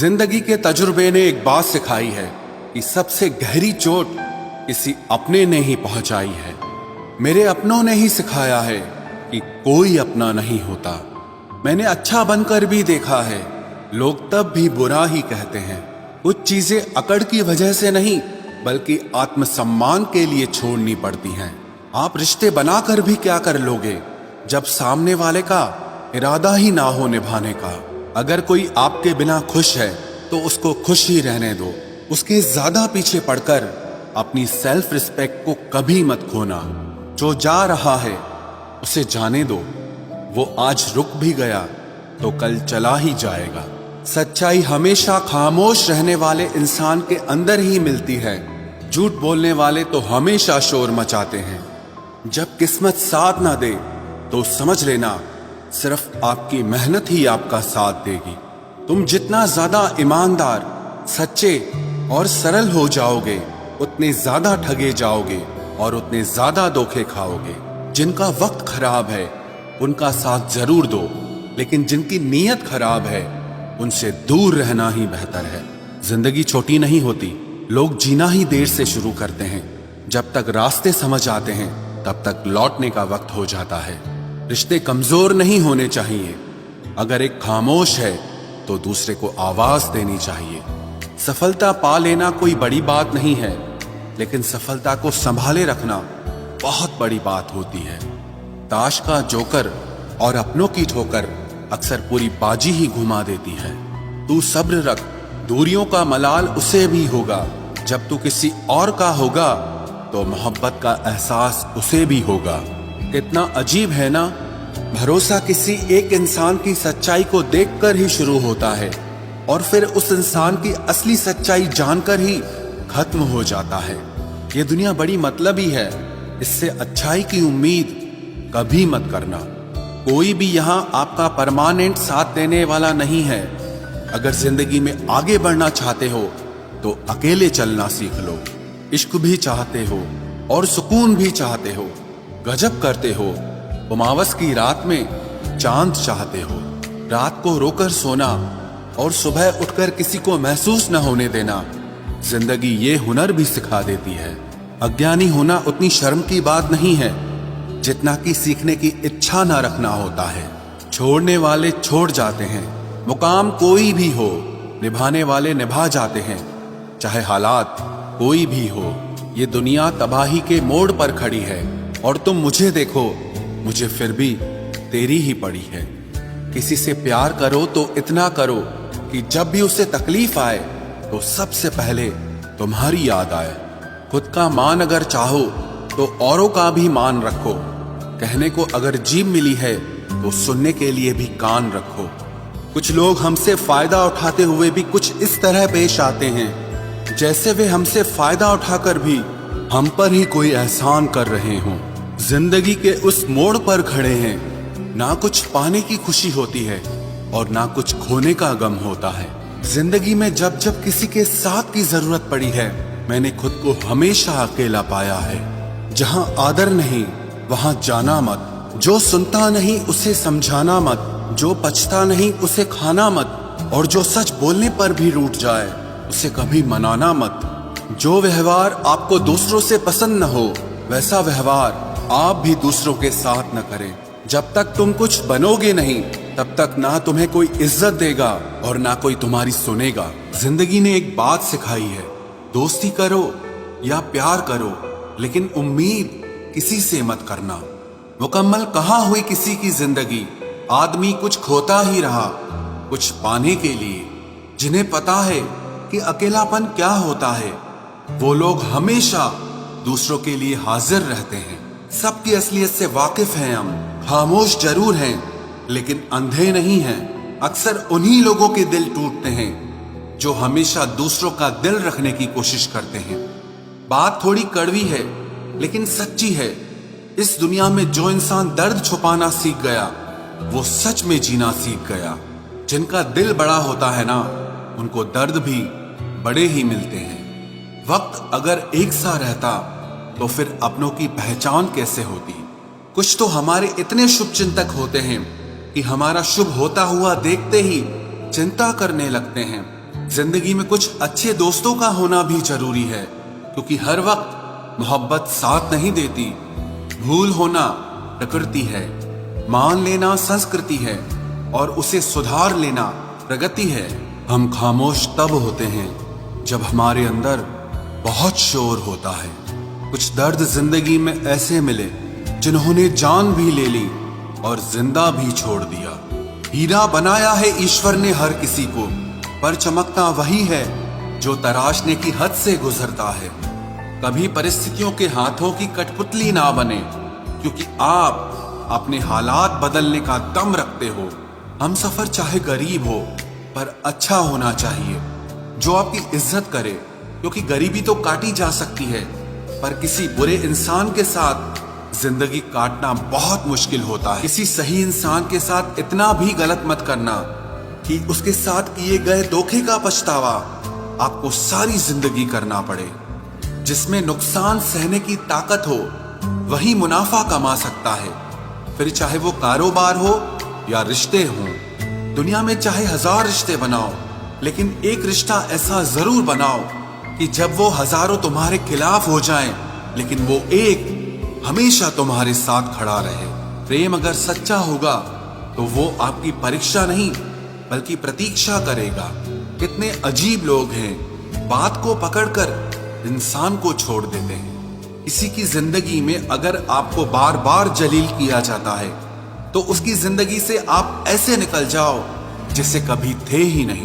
जिंदगी के तजुर्बे ने एक बात सिखाई है कि सबसे गहरी चोट किसी अपने ने ही पहुंचाई है। मेरे अपनों ने ही सिखाया है कि कोई अपना नहीं होता। मैंने अच्छा बनकर भी देखा है, लोग तब भी बुरा ही कहते हैं। कुछ चीजें अकड़ की वजह से नहीं बल्कि आत्मसम्मान के लिए छोड़नी पड़ती हैं। आप रिश्ते बनाकर भी क्या कर लोगे जब सामने वाले का इरादा ही ना हो निभाने का। अगर कोई आपके बिना खुश है तो उसको खुश ही रहने दो। उसके ज्यादा पीछे पड़कर अपनी सेल्फ रिस्पेक्ट को कभी मत खोना। जो जा रहा है उसे जाने दो, वो आज रुक भी गया तो कल चला ही जाएगा। सच्चाई हमेशा खामोश रहने वाले इंसान के अंदर ही मिलती है। झूठ बोलने वाले तो हमेशा शोर मचाते हैं। जब किस्मत साथ ना दे तो समझ लेना सिर्फ आपकी मेहनत ही आपका साथ देगी। तुम जितना ज्यादा ईमानदार, सच्चे और सरल हो जाओगे उतने ज्यादा ठगे जाओगे और उतने ज्यादा धोखे खाओगे। जिनका वक्त खराब है उनका साथ जरूर दो, लेकिन जिनकी नीयत खराब है उनसे दूर रहना ही बेहतर है। जिंदगी छोटी नहीं होती, लोग जीना ही देर से शुरू करते हैं। जब तक रास्ते समझ आते हैं तब तक लौटने का वक्त हो जाता है। रिश्ते कमजोर नहीं होने चाहिए। अगर एक खामोश है तो दूसरे को आवाज देनी चाहिए। सफलता पा लेना कोई बड़ी बात नहीं है, लेकिन सफलता को संभाले रखना बहुत बड़ी बात होती है। ताश का जोकर और अपनों की ठोकर अक्सर पूरी बाजी ही घुमा देती है। तू सब्र रख, दूरियों का मलाल उसे भी होगा। जब तू किसी और का होगा तो मोहब्बत का एहसास उसे भी होगा। कितना अजीब है ना, भरोसा किसी एक इंसान की सच्चाई को देखकर ही शुरू होता है और फिर उस इंसान की असली सच्चाई जानकर ही खत्म हो जाता है। ये दुनिया बड़ी मतलबी है, इससे अच्छाई की उम्मीद कभी मत करना। कोई भी यहाँ आपका परमानेंट साथ देने वाला नहीं है। अगर जिंदगी में आगे बढ़ना चाहते हो तो अकेले चलना सीख लो। इश्क भी चाहते हो और सुकून भी चाहते हो, गजब करते हो। उमावस की रात में चांद चाहते हो। रात को रोकर सोना और सुबह उठकर किसी को महसूस न होने देना जिंदगी ये हुनर भी सिखा देती है। अज्ञानी होना उतनी शर्म की बात नहीं है जितना कि सीखने की इच्छा ना रखना होता है। छोड़ने वाले छोड़ जाते हैं, मुकाम कोई भी हो, निभाने वाले निभा जाते हैं। चाहे हालात कोई भी हो, ये दुनिया तबाही के मोड़ पर खड़ी है और तुम मुझे देखो, मुझे फिर भी तेरी ही पड़ी है। किसी से प्यार करो तो इतना करो कि जब भी उसे तकलीफ आए तो सबसे पहले तुम्हारी याद आए। खुद का मान अगर चाहो तो औरों का भी मान रखो। कहने को अगर जीभ मिली है तो सुनने के लिए भी कान रखो। कुछ लोग हमसे फायदा उठाते हुए भी कुछ इस तरह पेश आते हैं जैसे वे हमसे फायदा उठाकर भी हम पर ही कोई एहसान कर रहे हों। जिंदगी के उस मोड़ पर खड़े हैं, ना कुछ पाने की खुशी होती है और ना कुछ खोने का गम होता है। जिंदगी में जब जब किसी के साथ की जरूरत पड़ी है मैंने खुद को हमेशा अकेला पाया है। जहां आदर नहीं वहां जाना मत। जो सुनता नहीं उसे समझाना मत। जो पछता नहीं उसे खाना मत। और जो सच बोलने पर भी रूठ जाए उसे कभी मनाना मत। जो व्यवहार आपको दूसरों से पसंद न हो वैसा व्यवहार आप भी दूसरों के साथ न करें। जब तक तुम कुछ बनोगे नहीं तब तक ना तुम्हें कोई इज्जत देगा और ना कोई तुम्हारी सुनेगा। जिंदगी ने एक बात सिखाई है, दोस्ती करो या प्यार करो लेकिन उम्मीद किसी से मत करना। मुकम्मल कहाँ हुई किसी की जिंदगी, आदमी कुछ खोता ही रहा कुछ पाने के लिए। जिन्हें पता है कि अकेलापन क्या होता है वो लोग हमेशा दूसरों के लिए हाजिर रहते हैं। सबकी असलियत से वाकिफ हैं हम, खामोश जरूर हैं लेकिन अंधे नहीं हैं। अक्सर उन्हीं लोगों के दिल टूटते हैं जो हमेशा दूसरों का दिल रखने की कोशिश करते हैं। बात थोड़ी कड़वी है लेकिन सच्ची है। इस दुनिया में जो इंसान दर्द छुपाना सीख गया वो सच में जीना सीख गया। जिनका दिल बड़ा होता है ना उनको दर्द भी बड़े ही मिलते हैं। वक्त अगर एक सा रहता तो फिर अपनों की पहचान कैसे होती। कुछ तो हमारे इतने शुभ चिंतक होते हैं कि हमारा शुभ होता हुआ देखते ही चिंता करने लगते हैं। जिंदगी में कुछ अच्छे दोस्तों का होना भी जरूरी है, क्योंकि हर वक्त मोहब्बत साथ नहीं देती। भूल होना प्रकृति है, मान लेना संस्कृति है और उसे सुधार लेना प्रगति है। हम खामोश तब होते हैं जब हमारे अंदर बहुत शोर होता है। कुछ दर्द जिंदगी में ऐसे मिले जिन्होंने जान भी ले ली और जिंदा भी छोड़ दिया। हीरा बनाया है ईश्वर ने हर किसी को, पर चमकता वही है जो तराशने की हद से गुजरता है। कभी परिस्थितियों के हाथों की कठपुतली ना बने, क्योंकि आप अपने हालात बदलने का दम रखते हो। हम सफर चाहे गरीब हो पर अच्छा होना चाहिए, जो आपकी इज्जत करे, क्योंकि गरीबी तो काटी जा सकती है पर किसी बुरे इंसान के साथ जिंदगी काटना बहुत मुश्किल होता है। किसी सही इंसान के साथ इतना भी गलत मत करना कि उसके साथ किए गए धोखे का पछतावा आपको सारी जिंदगी करना पड़े। जिसमें नुकसान सहने की ताकत हो वही मुनाफा कमा सकता है, फिर चाहे वो कारोबार हो या रिश्ते हों। दुनिया में चाहे 1000 रिश्ते बनाओ, लेकिन एक रिश्ता ऐसा जरूर बनाओ कि जब वो हजारों तुम्हारे खिलाफ हो जाएं, लेकिन वो एक हमेशा तुम्हारे साथ खड़ा रहे। प्रेम अगर सच्चा होगा तो वो आपकी परीक्षा नहीं बल्कि प्रतीक्षा करेगा। कितने अजीब लोग हैं, बात को पकड़कर इंसान को छोड़ देते हैं। किसी की जिंदगी में अगर आपको बार बार जलील किया जाता है तो उसकी जिंदगी से आप ऐसे निकल जाओ जैसे कभी थे ही नहीं।